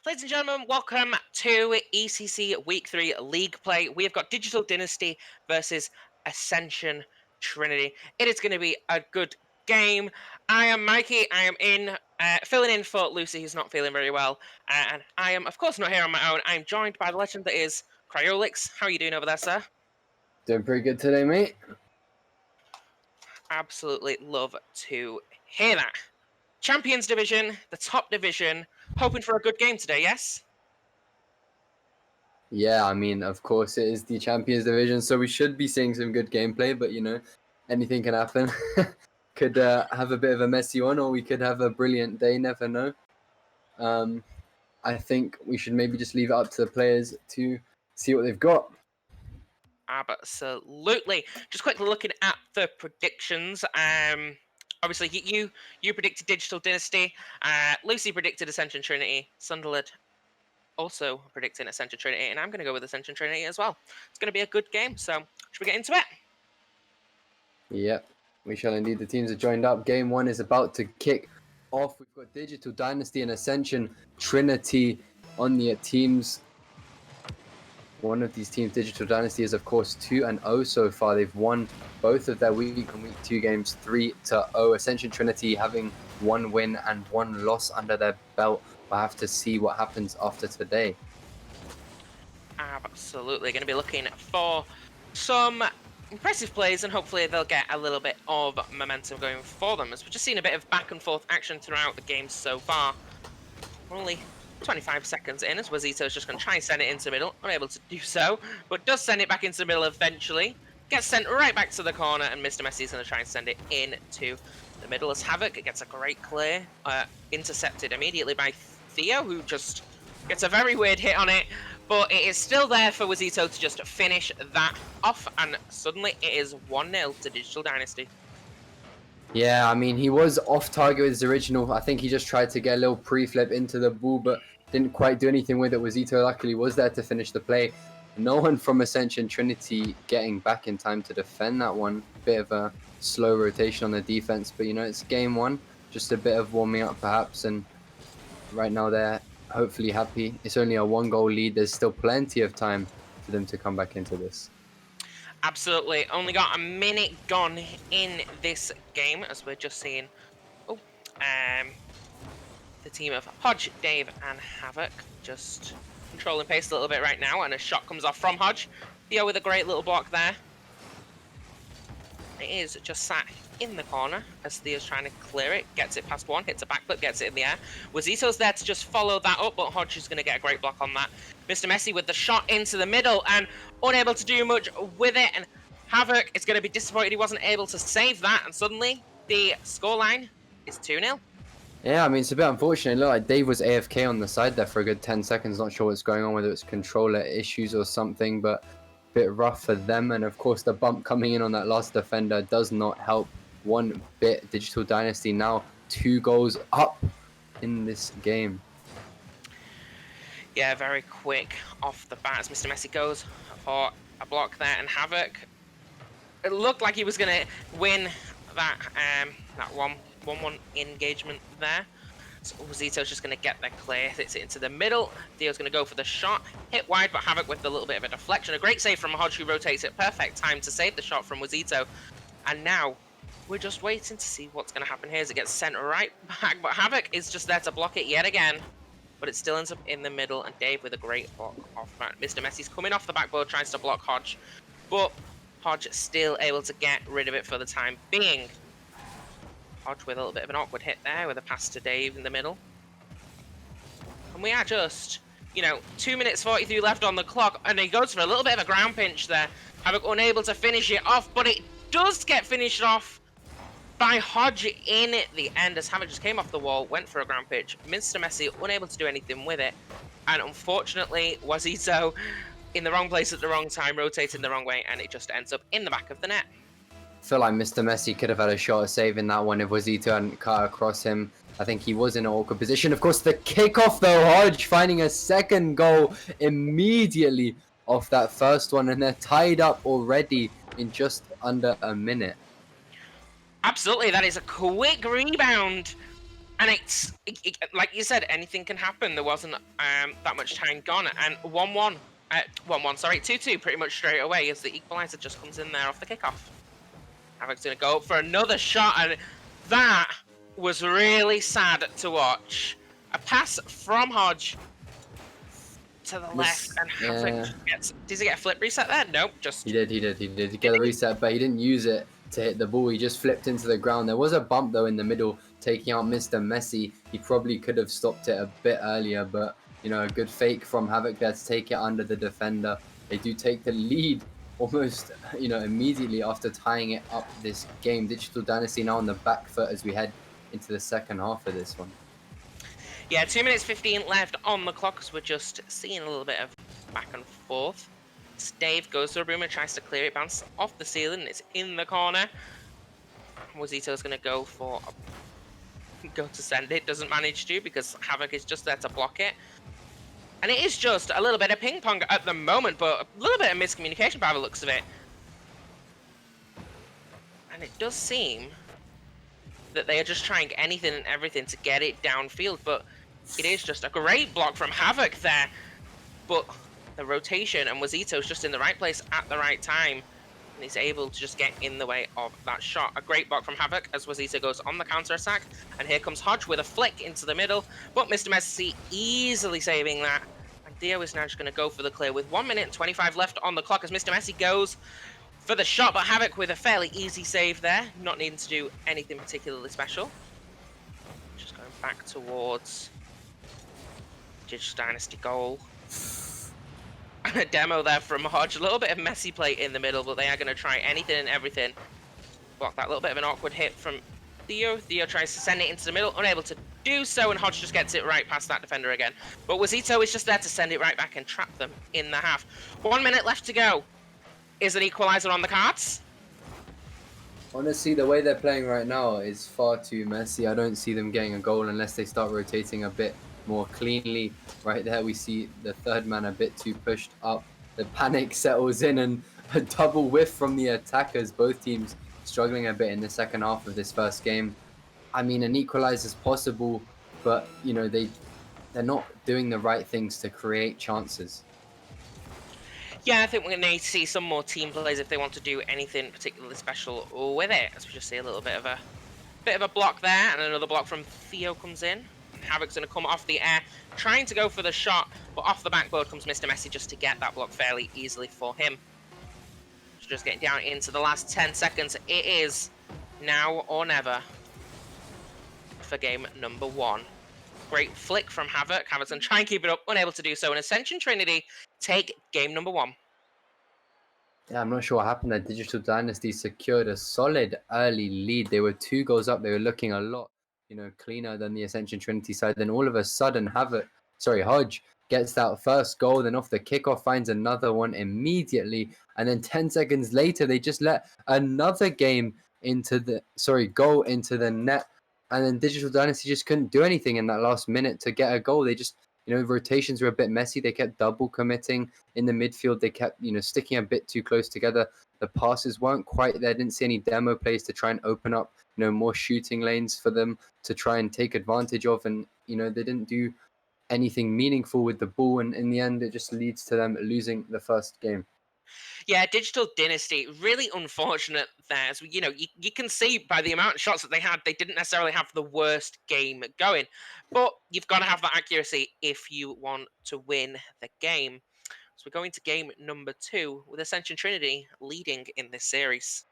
Ladies and gentlemen, welcome to ECC Week 3 League Play. We have got Digital Dynasty versus Ascension Trinity. It is going to be a good game. I am Mikey. I am filling in for Lucy, who's not feeling very well. And I am, of course, not here on my own. I am joined by the legend that is Cryolix. How are you doing over there, sir? Doing pretty good today, mate. Absolutely love to hear that. Champions Division, the top division. Hoping for a good game today, yes? Yeah, I mean, of course, it is the Champions Division, so we should be seeing some good gameplay, but, anything can happen. Could have a bit of a messy one, or we could have a brilliant day, never know. I think we should maybe just leave it up to the players to see what they've got. Absolutely. Just quickly looking at the predictions. Obviously, you predicted Digital Dynasty. Lucy predicted Ascension Trinity. Sunderland also predicting Ascension Trinity, and I'm going to go with Ascension Trinity as well. It's going to be a good game, so should we get into it? Yep, we shall indeed. The teams are joined up. Game 1 is about to kick off. We've got Digital Dynasty and Ascension Trinity on the teams. One of these teams, Digital Dynasty, is of course 2-0 so far. They've won both of their week 2 games 3-0. Ascension Trinity having 1 win and 1 loss under their belt. We'll have to see what happens after today. Absolutely. Going to be looking for some impressive plays, and hopefully they'll get a little bit of momentum going for them, as we've just seen a bit of back and forth action throughout the game so far. We're only 25 seconds in, as Wazito's just going to try and send it into the middle. Unable to do so, but does send it back into the middle eventually. Gets sent right back to the corner, and Mr. Messi is going to try and send it into the middle as Havoc gets a great clear. Intercepted immediately by Theo, who just gets a very weird hit on it. But it is still there for Wazito to just finish that off, and suddenly it is 1-0 to Digital Dynasty. Yeah, I mean, he was off target with his original. I think he just tried to get a little pre-flip into the ball, but didn't quite do anything with it. Wazito luckily was there to finish the play. No one from Ascension Trinity getting back in time to defend that one. Bit of a slow rotation on the defense, but it's game 1. Just a bit of warming up perhaps, and right now they're hopefully happy. It's only a 1-goal lead. There's still plenty of time for them to come back into this. Absolutely. Only got a minute gone in this game, as we're just seeing the team of Hodge, Dave, and Havoc just controlling pace a little bit right now, and a shot comes off from Hodge. Theo with a great little block there. It is just sat in the corner as Theo's trying to clear it, gets it past one, hits a backflip, gets it in the air. Wazito's there to just follow that up, but Hodge is going to get a great block on that. Mr. Messi with the shot into the middle and unable to do much with it, and Havoc is going to be disappointed he wasn't able to save that, and suddenly the scoreline is 2-0. Yeah, I mean, it's a bit unfortunate. It looked like Dave was AFK on the side there for a good 10 seconds. Not sure what's going on, whether it's controller issues or something, but a bit rough for them. And of course, the bump coming in on that last defender does not help one bit. Digital Dynasty now 2 goals up in this game. Yeah, very quick off the bat as Mr. Messi goes for a block there, and Havoc, it looked like he was going to win that 1-1 engagement there. So Wazito's just going to get that clear, hits it into the middle. Theo's going to go for the shot, hit wide, but Havoc with a little bit of a deflection. A great save from Hodge, who rotates it. Perfect time to save the shot from Wazito. And now we're just waiting to see what's going to happen here as it gets sent right back. But Havoc is just there to block it yet again. But it still ends up in the middle, and Dave with a great block off that. Mr. Messi's coming off the backboard, tries to block Hodge, but Hodge still able to get rid of it for the time being. Hodge with a little bit of an awkward hit there with a pass to Dave in the middle. And we are just, 2 minutes 43 left on the clock, and he goes for a little bit of a ground pinch there. Havoc unable to finish it off, but it does get finished off by Hodge in the end, as Havoc just came off the wall, went for a ground pitch. Mr. Messi unable to do anything with it, and unfortunately Wazito in the wrong place at the wrong time, rotating the wrong way, and it just ends up in the back of the net. I feel like Mr. Messi could have had a shot at saving that one if Wazito hadn't cut across him. I think he was in an awkward position. Of course, the kickoff though, Hodge finding a second goal immediately off that first one, and they're tied up already in just under a minute. Absolutely, that is a quick rebound, And like you said, anything can happen. There wasn't that much time gone, and 1-1, 1-1, sorry, 2-2 pretty much straight away as the equalizer just comes in there off the kickoff. Havoc's gonna go up for another shot, and that was really sad to watch. A pass from Hodge to the left, and Havoc does he get a flip reset there? Nope, just... He did. He got a reset, but he didn't use it to hit the ball. He just flipped into the ground. There was a bump, though, in the middle, taking out Mr. Messi. He probably could have stopped it a bit earlier, but, you know, a good fake from Havoc there to take it under the defender. They do take the lead almost, you know, immediately after tying it up this game. Digital Dynasty now on the back foot as we head into the second half of this one. Yeah, 2 minutes 15 left on the clock, because we're just seeing a little bit of back and forth. Dave goes to a room and tries to clear it, bounce off the ceiling, it's in the corner. Wazito's going to go to send it, doesn't manage to because Havoc is just there to block it. And it is just a little bit of ping pong at the moment, but a little bit of miscommunication by the looks of it. And it does seem that they are just trying anything and everything to get it downfield, but it is just a great block from Havoc there. But the rotation, and Wazito's just in the right place at the right time, and he's able to just get in the way of that shot. A great block from Havoc as Wazito goes on the counter-attack, and here comes Hodge with a flick into the middle, but Mr. Messi easily saving that, and Dio is now just going to go for the clear with 1 minute and 25 left on the clock as Mr. Messi goes for the shot, but Havoc with a fairly easy save there, not needing to do anything particularly special. Just going back towards Digital Dynasty goal. And a demo there from Hodge. A little bit of messy play in the middle, but they are going to try anything and everything. Block that little bit of an awkward hit from Theo. Theo tries to send it into the middle, unable to do so, and Hodge just gets it right past that defender again. But Wazito is just there to send it right back and trap them in the half. 1 minute left to go. Is an equalizer on the cards? Honestly, the way they're playing right now is far too messy. I don't see them getting a goal unless they start rotating a bit more cleanly. Right there we see the third man a bit too pushed up. The panic settles in and a double whiff from the attackers. Both teams struggling a bit in the second half of this first game. I mean, an equalizer is possible, but you know, they're not doing the right things to create chances. Yeah, I think we're going to need to see some more team plays if they want to do anything particularly special with it. As we just see a little bit of a block there, and another block from Theo comes in. Havoc's going to come off the air, trying to go for the shot, but off the backboard comes Mr. Messi just to get that block fairly easily for him. Just getting down into the last 10 seconds. It is now or never for game number 1. Great flick from Havoc. Havoc's going to try and keep it up, unable to do so. And Ascension Trinity take game number 1. Yeah, I'm not sure what happened there. Digital Dynasty secured a solid early lead. They were 2 goals up. They were looking a lot, you know, cleaner than the Ascension Trinity side. Then all of a sudden, Hodge gets that first goal. Then off the kickoff, finds another one immediately. And then 10 seconds later, they just let another goal into the net. And then Digital Dynasty just couldn't do anything in that last minute to get a goal. They just, you know, rotations were a bit messy. They kept double committing in the midfield. They kept, you know, sticking a bit too close together. The passes weren't quite there. Didn't see any demo plays to try and open up, you know, more shooting lanes for them to try and take advantage of. And, you know, they didn't do anything meaningful with the ball. And in the end, it just leads to them losing the first game. Yeah, Digital Dynasty, really unfortunate there. As you know, you can see by the amount of shots that they had, they didn't necessarily have the worst game going. But you've got to have that accuracy if you want to win the game. So we're going to game number 2 with Ascension Trinity leading in this series.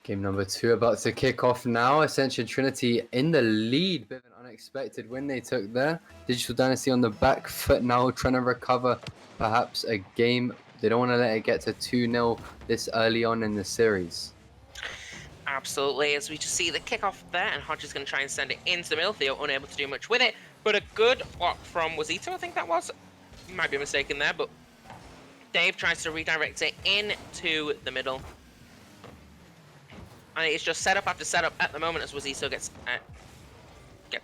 Game number 2 about to kick off now. Ascension Trinity in the lead. Bit of an unexpected win they took there. Digital Dynasty on the back foot now, trying to recover perhaps a game. They don't want to let it get to 2-0 this early on in the series. Absolutely, as we just see the kickoff there, and Hodge is going to try and send it into the middle. Theo unable to do much with it, but a good block from Wazito, I think that was. Might be mistaken there, but Dave tries to redirect it into the middle. And it's just setup after setup at the moment as Wazito gets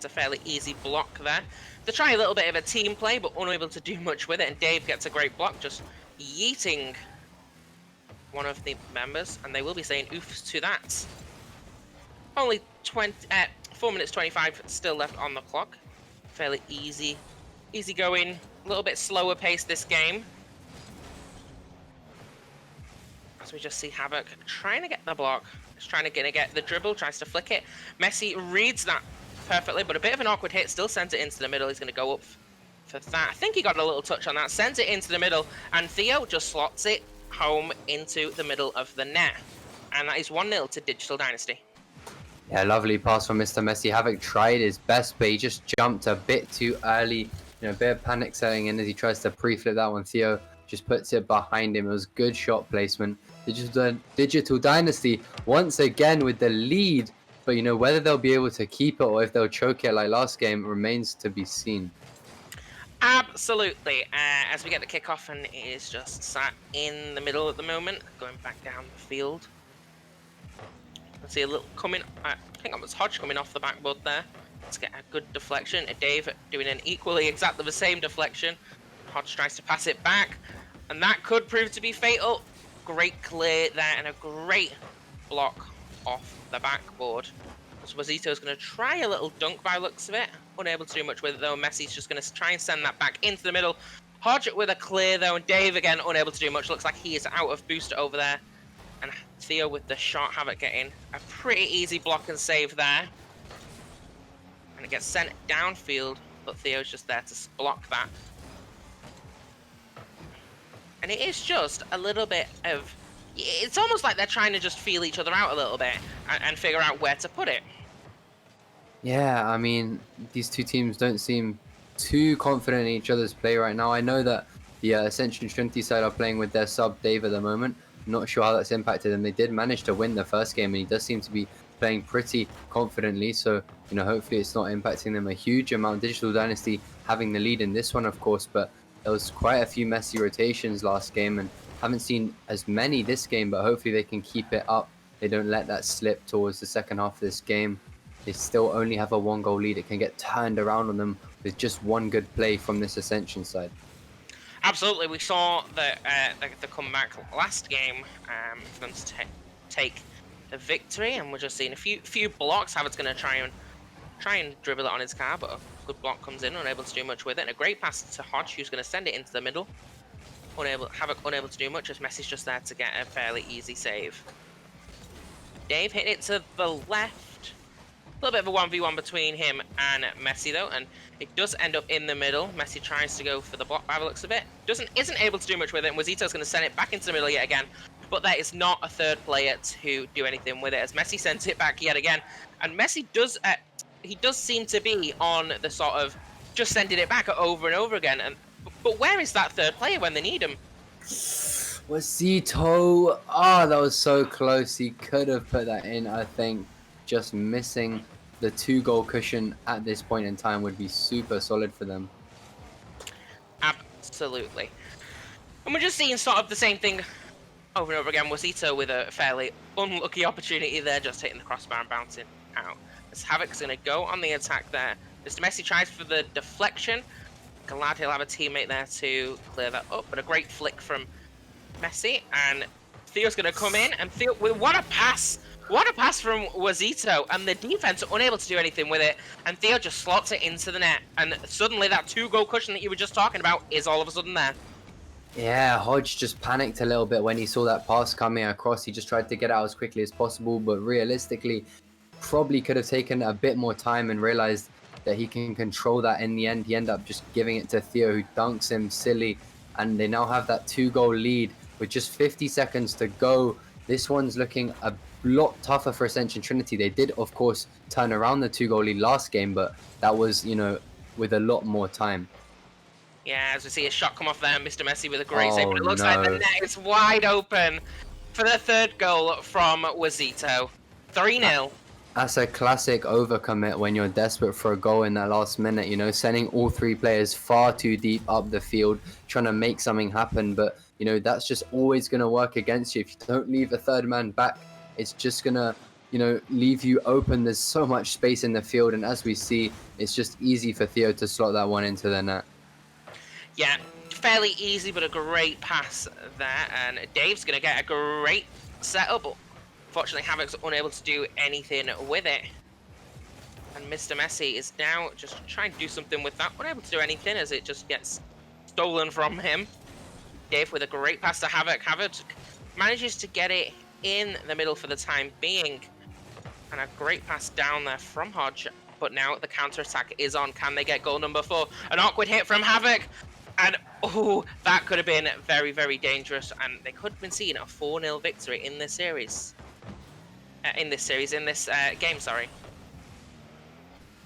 a fairly easy block there. They try a little bit of a team play, but unable to do much with it, and Dave gets a great block, just yeeting one of the members, and they will be saying oofs to that. Only 4 minutes 25 still left on the clock. Fairly easy going, a little bit slower pace this game. As we just see Havoc trying to get the block, just trying to get the dribble, tries to flick it. Messi reads that perfectly, but a bit of an awkward hit, still sends it into the middle. He's going to go up for that. I think he got a little touch on that, sends it into the middle, and Theo just slots it home into the middle of the net. And that is 1-0 to Digital Dynasty. Yeah, lovely pass from Mr. Messi. Havoc tried his best, but he just jumped a bit too early. You know, a bit of panic setting in as he tries to pre-flip that one. Theo just puts it behind him. It was good shot placement. Digital Dynasty once again with the lead, but you know, whether they'll be able to keep it or if they'll choke it like last game remains to be seen. Absolutely. As we get the kickoff, and it is just sat in the middle at the moment, going back down the field. Let's see a little coming. I think that was Hodge coming off the backboard there. Let's get a good deflection. Dave doing an exactly the same deflection. Hodge tries to pass it back, and that could prove to be fatal. Great clear there and a great block off the backboard. So Wazito's going to try a little dunk by looks of it. Unable to do much with it though. Messi's just going to try and send that back into the middle. Hodge with a clear though, and Dave again unable to do much. Looks like he is out of boost over there. And Theo with the shot, Havoc getting a pretty easy block and save there. And it gets sent downfield, but Theo's just there to block that. And it is just a little bit of... It's almost like they're trying to just feel each other out a little bit and figure out where to put it. Yeah, I mean, these two teams don't seem too confident in each other's play right now. I know that the Ascension Trinity side are playing with their sub Dave at the moment. Not sure how that's impacted them. They did manage to win the first game, and he does seem to be playing pretty confidently. So, you know, hopefully it's not impacting them a huge amount. Digital Dynasty having the lead in this one, of course, but there was quite a few messy rotations last game, and haven't seen as many this game, but hopefully they can keep it up. They don't let that slip towards the second half of this game. They still only have a 1-goal lead. It can get turned around on them with just one good play from this Ascension side. Absolutely, we saw the comeback last game for them to take the victory, and we're just seeing a few blocks. Havoc's going to try and dribble it on his car, but a good block comes in, unable to do much with it. And a great pass to Hodge, who's going to send it into the middle. Havoc unable to do much, as Messi's just there to get a fairly easy save. Dave hit it to the left. A little bit of a 1v1 between him and Messi though, and it does end up in the middle. Messi tries to go for the block by the looks of it. Isn't able to do much with it, and Wazito's going to send it back into the middle yet again. But there is not a third player to do anything with it, as Messi sends it back yet again. And Messi does seem to be on the sort of just sending it back over and over again. But where is that third player when they need him? Wazito, that was so close. He could have put that in, I think. Just missing the 2-goal cushion at this point in time would be super solid for them. Absolutely. And we're just seeing sort of the same thing over and over again. Wazito with a fairly unlucky opportunity there, just hitting the crossbar and bouncing out. As Havoc's going to go on the attack there. Mr. Messi tries for the deflection. Glad he'll have a teammate there to clear that up. But a great flick from Messi. And Theo's going to come in. And Theo, what a pass! What a pass from Wazito, and the defense are unable to do anything with it, and Theo just slots it into the net, and suddenly that 2-goal cushion that you were just talking about is all of a sudden there. Yeah, Hodge just panicked a little bit when he saw that pass coming across. He just tried to get out as quickly as possible, but realistically, probably could have taken a bit more time and realized that he can control that in the end. He ended up just giving it to Theo, who dunks him silly, and they now have that 2-goal lead with just 50 seconds to go. This one's looking a lot tougher for Ascension Trinity. They did, of course, turn around the 2-goal lead last game, but that was, you know, with a lot more time. Yeah, as we see a shot come off there, Mr. Messi with a great save, but it looks like the net is wide open for the third goal from Wazito. 3-0. That's a classic overcommit when you're desperate for a goal in that last minute, you know, sending all three players far too deep up the field, trying to make something happen, but you know, that's just always going to work against you. If you don't leave a third man back, it's just going to, you know, leave you open. There's so much space in the field, and as we see, it's just easy for Theo to slot that one into the net. Yeah, fairly easy, but a great pass there, and Dave's going to get a great setup, but unfortunately Havoc's unable to do anything with it. And Mr. Messi is now just trying to do something with that, unable to do anything as it just gets stolen from him. Dave with a great pass to Havoc. Havoc manages to get it in the middle for the time being. And a great pass down there from Hodge. But now the counter-attack is on. Can they get goal number 4? An awkward hit from Havoc. And, oh, that could have been very, very dangerous. And they could have been seeing a 4-0 victory in this series. In this game, sorry.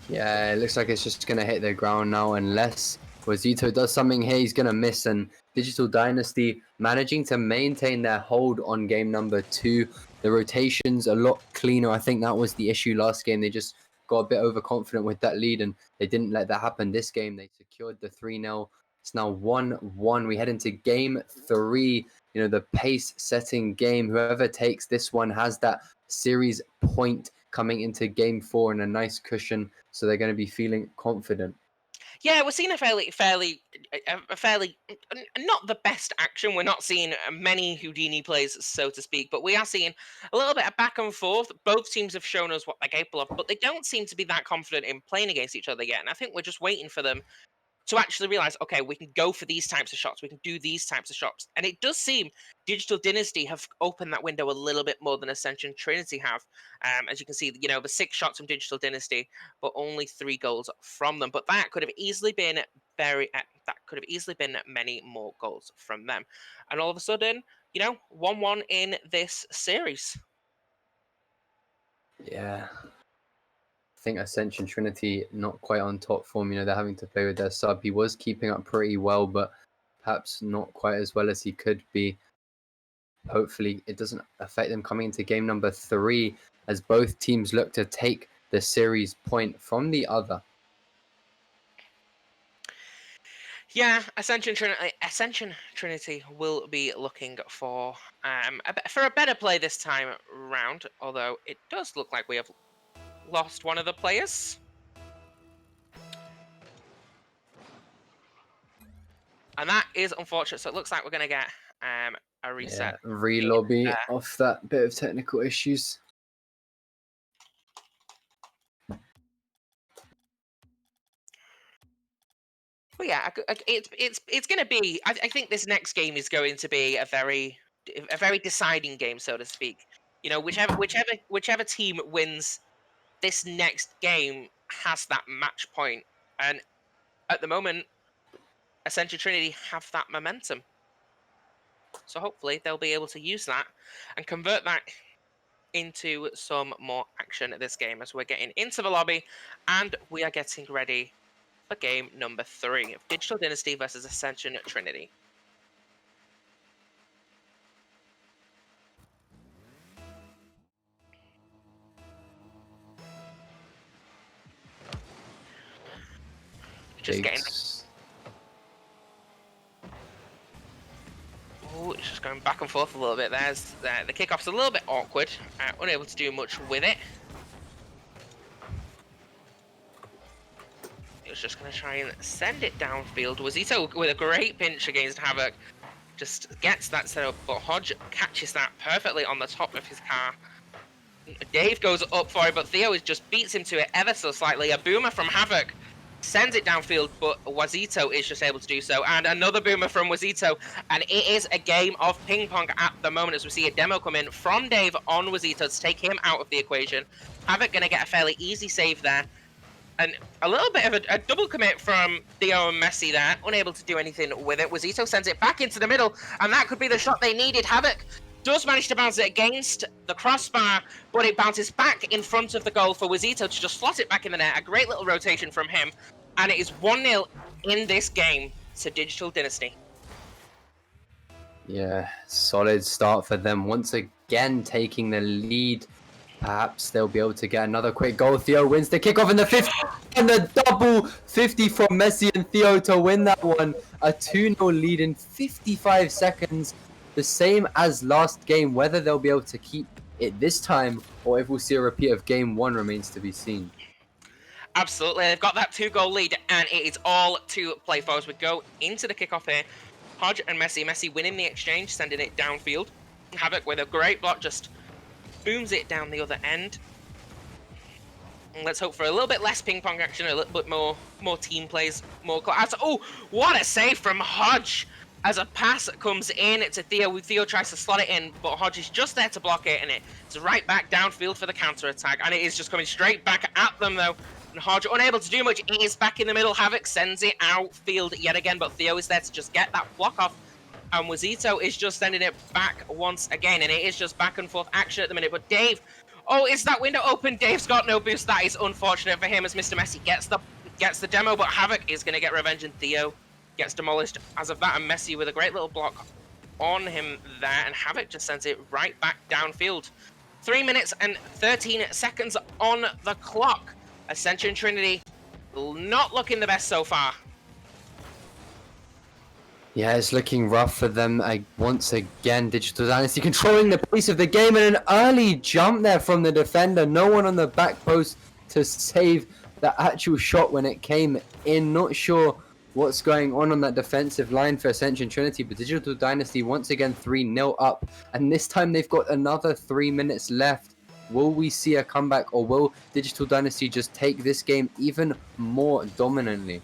Yeah, it looks like it's just going to hit the ground now unless Wazito does something here. He's going to miss, and Digital Dynasty managing to maintain their hold on game number 2. The rotations a lot cleaner. I think that was the issue last game. They just got a bit overconfident with that lead, and they didn't let that happen this game. They secured the 3-0. It's now 1-1. We head into game 3. You know, the pace-setting game. Whoever takes this one has that series point coming into game 4 and a nice cushion, so they're going to be feeling confident. Yeah, we're seeing a fairly not the best action. We're not seeing many Houdini plays, so to speak, but we are seeing a little bit of back and forth. Both teams have shown us what they're capable of, but they don't seem to be that confident in playing against each other yet. And I think we're just waiting for them to actually realize, okay, we can go for these types of shots. We can do these types of shots. And it does seem Digital Dynasty have opened that window a little bit more than Ascension Trinity have. As you can see, you know, the 6 shots from Digital Dynasty, but only 3 goals from them. But that could have easily been many more goals from them. And all of a sudden, you know, 1-1 in this series. Yeah. I think Ascension Trinity not quite on top form. You know, they're having to play with their sub. He was keeping up pretty well, but perhaps not quite as well as he could be. Hopefully it doesn't affect them coming into game number 3 as both teams look to take the series point from the other. Yeah, Ascension Trinity will be looking for a better play this time round, although it does look like we have lost one of the players. And that is unfortunate, so it looks like we're going to get a reset. Yeah, re-lobby off that bit of technical issues. But yeah, it's going to be. I think this next game is going to be a very deciding game, so to speak. You know, whichever team wins this next game has that match point, and at the moment, Ascension Trinity have that momentum. So hopefully they'll be able to use that and convert that into some more action at this game as we're getting into the lobby and we are getting ready for game number 3 of Digital Dynasty versus Ascension Trinity. Just getting... Oh, it's just going back and forth a little bit. There's the kickoff's a little bit awkward. Unable to do much with it. He was just going to try and send it downfield. Wazito with a great pinch against Havoc. Just gets that set up, but Hodge catches that perfectly on the top of his car. Dave goes up for it, but Theo just beats him to it ever so slightly. A boomer from Havoc sends it downfield, but Wazito is just able to do so. And another boomer from Wazito. And it is a game of ping pong at the moment as we see a demo come in from Dave on Wazito to take him out of the equation. Havoc going to get a fairly easy save there. And a little bit of a double commit from Theo and Messi there, unable to do anything with it. Wazito sends it back into the middle, and that could be the shot they needed. Havoc does manage to bounce it against the crossbar, but it bounces back in front of the goal for Wazito to just slot it back in the net. A great little rotation from him, and it is 1-0 in this game to Digital Dynasty. Yeah, solid start for them. Once again, taking the lead Perhaps they'll be able to get another quick goal. Theo wins the kickoff in the 50th, and the double 50 from Messi and Theo to win that one. A 2-0 lead in 55 seconds. The same as last game. Whether they'll be able to keep it this time or if we'll see a repeat of game 1 remains to be seen. Absolutely, they've got that 2-goal lead, and it is all to play for as we go into the kickoff here. Hodge and Messi. Messi winning the exchange, sending it downfield. Havoc with a great block, just booms it down the other end. And let's hope for a little bit less ping pong action, a little bit more team plays, more class. Oh, what a save from Hodge! As a pass comes in to Theo. Theo tries to slot it in, but Hodge is just there to block it, and it's right back downfield for the counter attack. And it is just coming straight back at them though. And Hodge unable to do much. It is back in the middle. Havoc sends it outfield yet again, but Theo is there to just get that block off. And Wazito is just sending it back once again, and it is just back and forth action at the minute. But Dave, oh, is that window open? Dave's got no boost. That is unfortunate for him as Mr. Messi gets the demo, but Havoc is going to get revenge, and Theo gets demolished as of that. And Messi with a great little block on him there, and Havoc just sends it right back downfield. 3 minutes and 13 seconds on the clock. Ascension Trinity not looking the best so far. Yeah, it's looking rough for them once again. Digital Dynasty controlling the pace of the game, and an early jump there from the defender. No one on the back post to save the actual shot when it came in. Not sure what's going on that defensive line for Ascension Trinity, but Digital Dynasty once again 3-0 up, and this time they've got another 3 minutes left. Will we see a comeback, or will Digital Dynasty just take this game even more dominantly?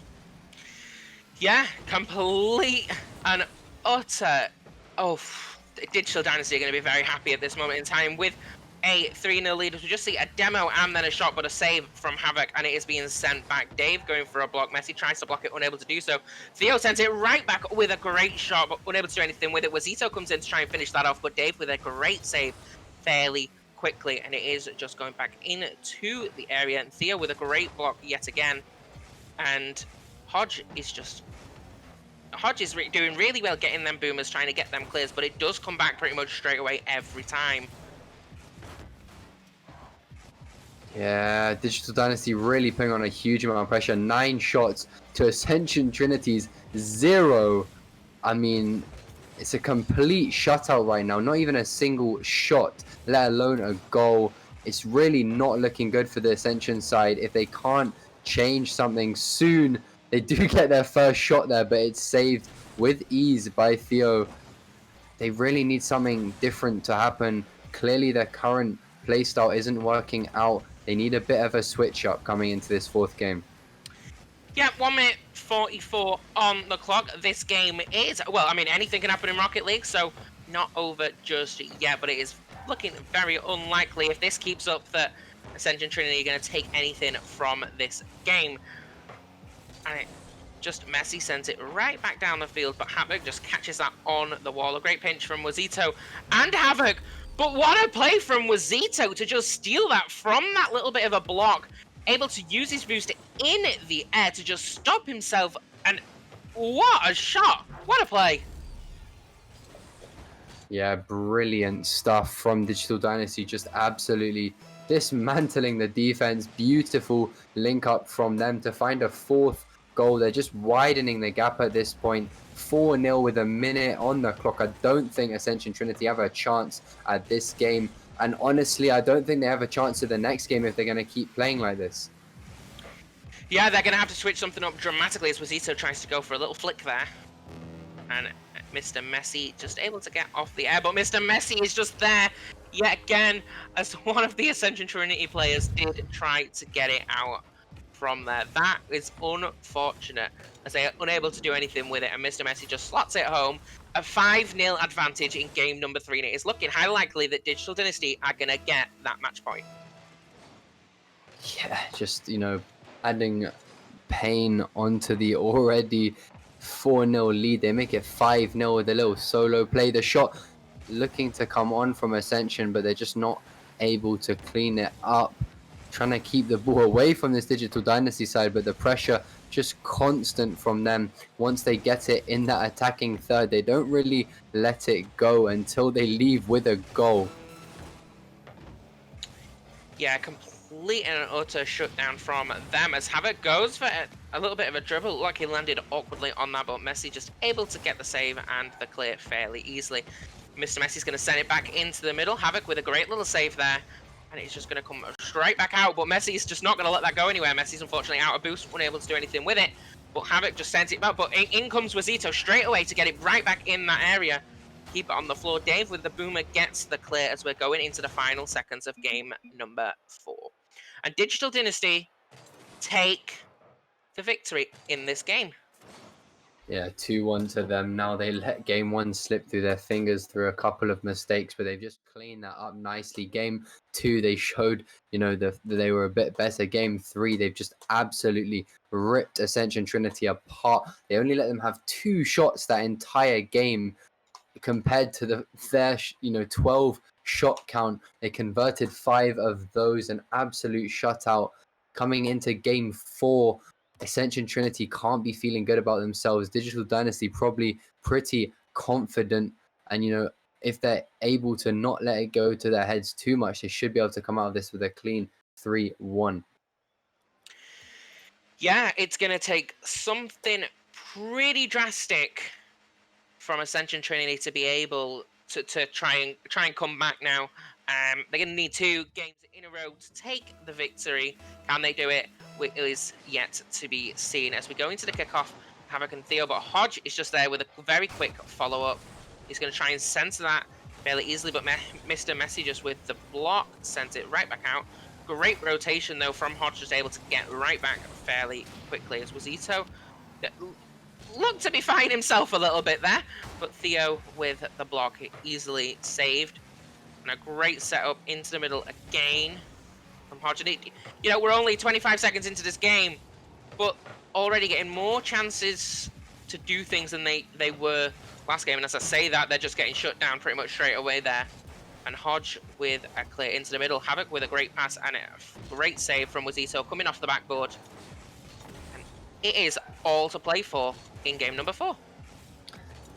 Yeah, complete and utter. Oh, Digital Dynasty are going to be very happy at this moment in time with a 3-0 lead. We just see a demo and then a shot, but a save from Havoc, and it is being sent back. Dave going for a block. Messi tries to block it, unable to do so. Theo sends it right back with a great shot, but unable to do anything with it. Wazito comes in to try and finish that off, but Dave with a great save fairly quickly, and it is just going back into the area. And Theo with a great block yet again, and Hodge is doing really well getting them boomers, trying to get them clears, but it does come back pretty much straight away every time. Yeah, Digital Dynasty really putting on a huge amount of pressure. 9 shots to Ascension Trinity's 0. I mean, it's a complete shutout right now. Not even a single shot, let alone a goal. It's really not looking good for the Ascension side. If they can't change something soon, they do get their first shot there, but it's saved with ease by Theo. They really need something different to happen. Clearly their current playstyle isn't working out. They need a bit of a switch up coming into this 4th game. Yeah, 1 minute 44 on the clock. This game is, well, I mean, anything can happen in Rocket League, so not over just yet, but it is looking very unlikely if this keeps up that Ascension Trinity are going to take anything from this game. And it just Messi sends it right back down the field, but Havoc just catches that on the wall. A great pinch from Wazito and Havoc, but what a play from Wazito to just steal that from that little bit of a block, able to use his boost in the air to just stop himself, and what a shot, what a play. Yeah, Brilliant stuff from Digital Dynasty, just absolutely dismantling the defense. Beautiful link up from them to find a 4th goal. They're just widening the gap at this point. 4-0 with a minute on the clock. I don't think Ascension Trinity have a chance at this game, and honestly I don't think they have a chance at the next game if they're going to keep playing like this. Yeah, they're going to have to switch something up dramatically as Wazito tries to go for a little flick there, and Mr. Messi just able to get off the air, but Mr. Messi is just there yet again as one of the Ascension Trinity players did try to get it out from there. That is unfortunate as they are unable to do anything with it, and Mr. Messi just slots it home. A 5-0 advantage in game number 3, and it is looking highly likely that Digital Dynasty are going to get that match point. Yeah, just, you know, adding pain onto the already 4-0 lead. They make it 5-0 with a little solo play. The shot looking to come on from Ascension, but they're just not able to clean it up. Trying to keep the ball away from this Digital Dynasty side, but the pressure just constant from them. Once they get it in that attacking third, they don't really let it go until they leave with a goal. Yeah, complete and utter shutdown from them as Havoc goes for a little bit of a dribble. Like he landed awkwardly on that, but Messi just able to get the save and the clear fairly easily. Mr. Messi's going to send it back into the middle. Havoc with a great little save there. And it's just going to come straight back out, but Messi's just not going to let that go anywhere. Messi's unfortunately out of boost, unable to do anything with it. But Havoc just sends it back, but in comes Wazito straight away to get it right back in that area. Keep it on the floor. Dave with the boomer gets the clear as we're going into the final seconds of game number 4. And Digital Dynasty take the victory in this game. Yeah, 2-1 to them. Now they let game 1 slip through their fingers through a couple of mistakes, but they've just cleaned that up nicely. Game 2, they showed, they were a bit better. Game 3, they've just absolutely ripped Ascension Trinity apart. They only let them have 2 shots that entire game compared to their 12 shot count. They converted 5 of those, an absolute shutout. Coming into game 4, Ascension Trinity can't be feeling good about themselves. Digital Dynasty probably pretty confident, and if they're able to not let it go to their heads too much, they should be able to come out of this with a clean 3-1. Yeah, it's going to take something pretty drastic from Ascension Trinity to be able to try and come back now. They're going to need 2 games in a row to take the victory. Can they do it? It is yet to be seen. As we go into the kickoff, Havoc and Theo, but Hodge is just there with a very quick follow-up. He's going to try and center that fairly easily, but Mr. Messi just with the block sent it right back out. Great rotation, though, from Hodge, just able to get right back fairly quickly as Wazito looked to be fine himself a little bit there, but Theo with the block easily saved. And a great setup into the middle again from Hodge. We're only 25 seconds into this game, but already getting more chances to do things than they were last game. And as I say that, they're just getting shut down pretty much straight away there. And Hodge with a clear into the middle. Havoc with a great pass and a great save from Wazito coming off the backboard. And it is all to play for in game number 4.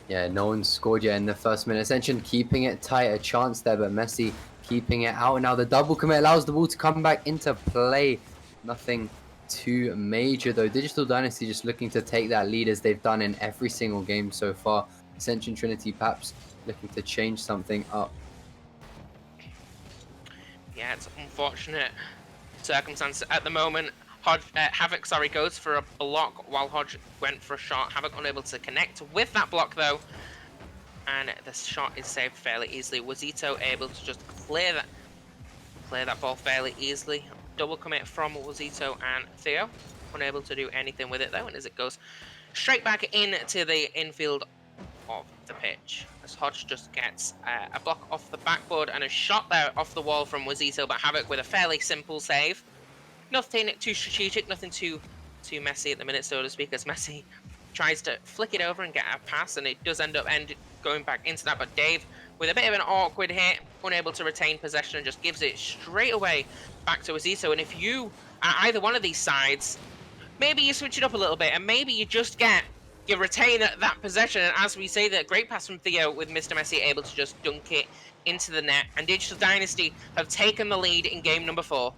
Yeah, no one scored yet in the first minute. Ascension keeping it tight, a chance there, but Messi keeping it out. Now the double commit allows the ball to come back into play. Nothing too major though. Digital Dynasty just looking to take that lead as they've done in every single game so far. Ascension Trinity perhaps looking to change something up. Yeah, it's unfortunate circumstance at the moment. Havoc, goes for a block while Hodge went for a shot. Havoc unable to connect with that block though, and the shot is saved fairly easily. Wazito able to just clear that ball fairly easily. Double commit from Wazito and Theo, unable to do anything with it though, and as it goes straight back into the infield of the pitch, as Hodge just gets a block off the backboard and a shot there off the wall from Wazito, but Havoc with a fairly simple save. Nothing too strategic, nothing too messy at the minute, so to speak, as Messi tries to flick it over and get a pass, and it does end up going back into that, but Dave with a bit of an awkward hit, unable to retain possession, and just gives it straight away back to Wazito. And if you are either one of these sides, maybe you switch it up a little bit, and maybe you retain that possession, and as we say, that great pass from Theo with Mr. Messi able to just dunk it into the net, and Digital Dynasty have taken the lead in game number 4.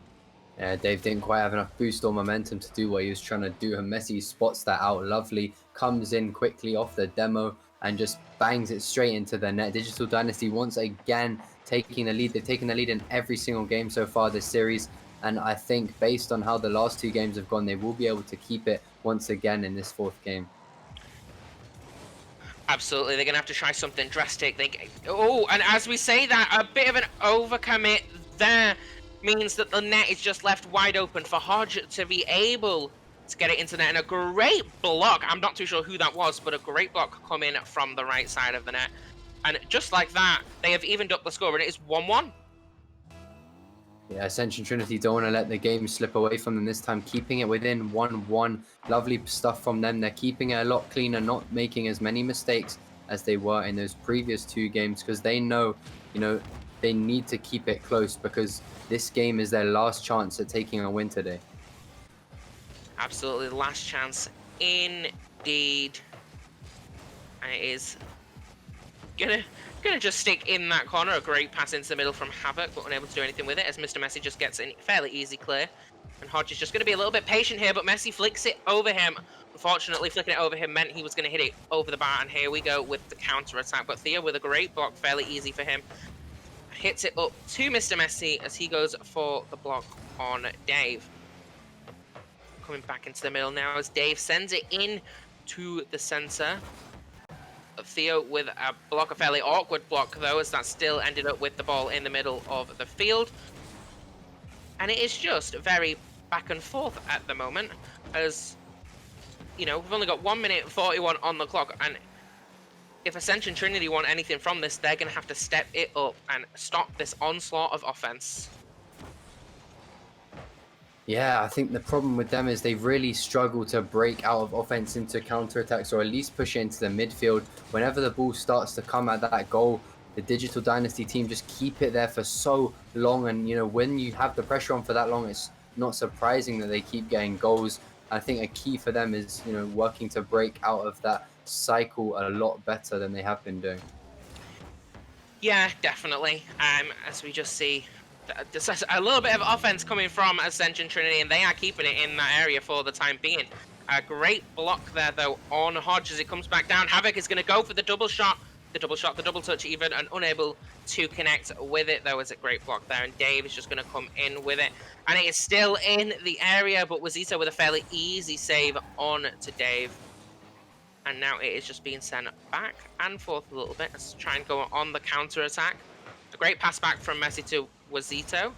Yeah, Dave didn't quite have enough boost or momentum to do what he was trying to do, and Messi spots that out lovely, comes in quickly off the demo and just bangs it straight into the net. Digital Dynasty once again taking the lead. They've taken the lead in every single game so far this series, and I think based on how the last 2 games have gone, they will be able to keep it once again in this 4th game. Absolutely, they're going to have to try something drastic. And as we say that, a bit of an overcommit there means that the net is just left wide open for Hodge to be able to get it into the net. And a great block, I'm not too sure who that was, but a great block coming from the right side of the net. And just like that, they have evened up the score, and it is 1-1. Yeah, Ascension Trinity don't want to let the game slip away from them this time, keeping it within 1-1. Lovely stuff from them. They're keeping it a lot cleaner, not making as many mistakes as they were in those previous 2 games, because they know, they need to keep it close, because this game is their last chance at taking a win today. Absolutely, last chance indeed. And it is Gonna just stick in that corner. A great pass into the middle from Havoc, but unable to do anything with it as Mr. Messi just gets in fairly easy clear. And Hodge is just going to be a little bit patient here, but Messi flicks it over him. Unfortunately, flicking it over him meant he was going to hit it over the bar, and here we go with the counter attack. But Theo with a great block, fairly easy for him. Hits it up to Mr. Messi as he goes for the block on Dave. Coming back into the middle now as Dave sends it in to the center. Theo with a block, a fairly awkward block though, as that still ended up with the ball in the middle of the field. And it is just very back and forth at the moment, as, you know, we've only got 1 minute 41 on the clock, and if Ascension Trinity want anything from this, they're going to have to step it up and stop this onslaught of offense. Yeah, I think the problem with them is they really struggle to break out of offense into counterattacks, or at least push it into the midfield. Whenever the ball starts to come at that goal, the Digital Dynasty team just keep it there for so long. And, you know, when you have the pressure on for that long, it's not surprising that they keep getting goals. I think a key for them is, you know, working to break out of that cycle a lot better than they have been doing. Yeah, definitely. As we just see, there's a little bit of offense coming from Ascension Trinity, and they are keeping it in that area for the time being. A great block there, though, on Hodge as it comes back down. Havoc is going to go for the double shot, the double touch even, and unable to connect with it, though. It's a great block there, and Dave is just going to come in with it. And it is still in the area, but Wazito with a fairly easy save on to Dave. And now it is just being sent back and forth a little bit. Let's try and go on the counter attack. A great pass back from Messi to Wazito,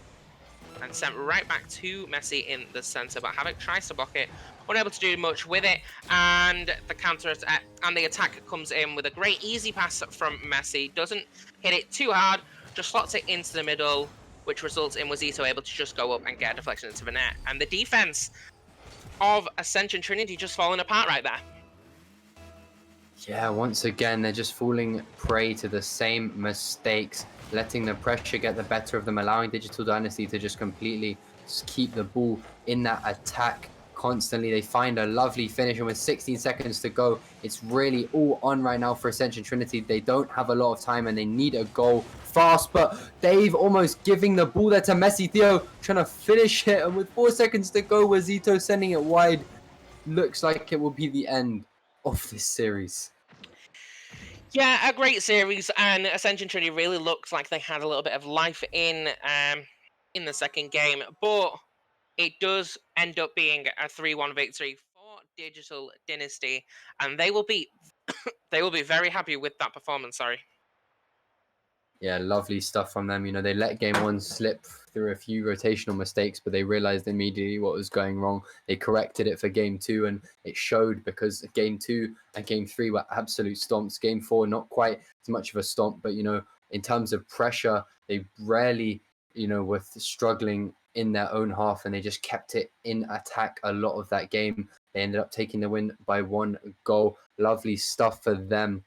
and sent right back to Messi in the center. But Havoc tries to block it, unable to do much with it. And the counter attack and the attack comes in with a great easy pass from Messi. Doesn't hit it too hard, just slots it into the middle, which results in Wazito able to just go up and get a deflection into the net. And the defense of Ascension Trinity just falling apart right there. Yeah, once again, they're just falling prey to the same mistakes, letting the pressure get the better of them, allowing Digital Dynasty to just completely keep the ball in that attack constantly. They find a lovely finish, and with 16 seconds to go, it's really all on right now for Ascension Trinity. They don't have a lot of time, and they need a goal fast, but Dave almost giving the ball there to Messi. Theo trying to finish it, and with 4 seconds to go, Wazito sending it wide. Looks like it will be the end of this series. Yeah, a great series, and Ascension Trinity really looks like they had a little bit of life in the second game, but it does end up being a 3-1 victory for Digital Dynasty, and they will be very happy with that performance. Sorry. Yeah, lovely stuff from them. You know, they let game one slip through a few rotational mistakes, but they realized immediately what was going wrong. They corrected it for game two, and it showed, because game two and game three were absolute stomps. Game four, not quite as much of a stomp, but, you know, in terms of pressure, they rarely, you know, were struggling in their own half, and they just kept it in attack a lot of that game. They ended up taking the win by 1 goal. Lovely stuff for them.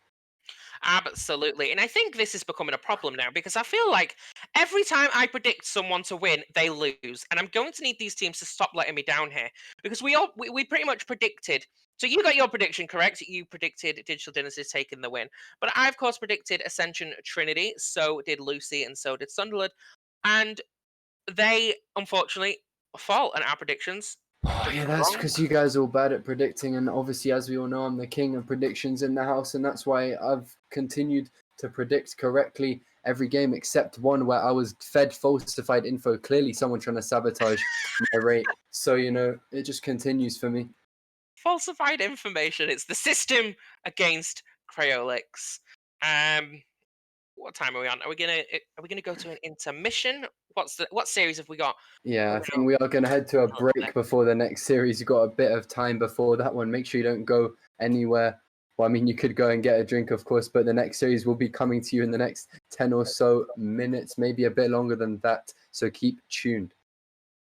Absolutely. And I think this is becoming a problem now, because I feel like every time I predict someone to win, they lose. And I'm going to need these teams to stop letting me down here, because we pretty much predicted. So you got your prediction correct. You predicted Digital Dynasty taking the win. But I, of course, predicted Ascension Trinity. So did Lucy, and so did Sunderland. And they, unfortunately, fall in our predictions. Yeah, that's because you guys are all bad at predicting, and obviously, as we all know, I'm the king of predictions in the house, and that's why I've continued to predict correctly every game except one where I was fed falsified info. Clearly, someone trying to sabotage my rate. So, you know, it just continues for me. Falsified information. It's the system against Cryolix. What time are we on? Are we gonna go to an intermission? What series have we got? Yeah, I think we are going to head to a break before the next series. You've got a bit of time before that one. Make sure you don't go anywhere. Well, I mean, you could go and get a drink, of course, but the next series will be coming to you in the next 10 or so minutes, maybe a bit longer than that. So keep tuned.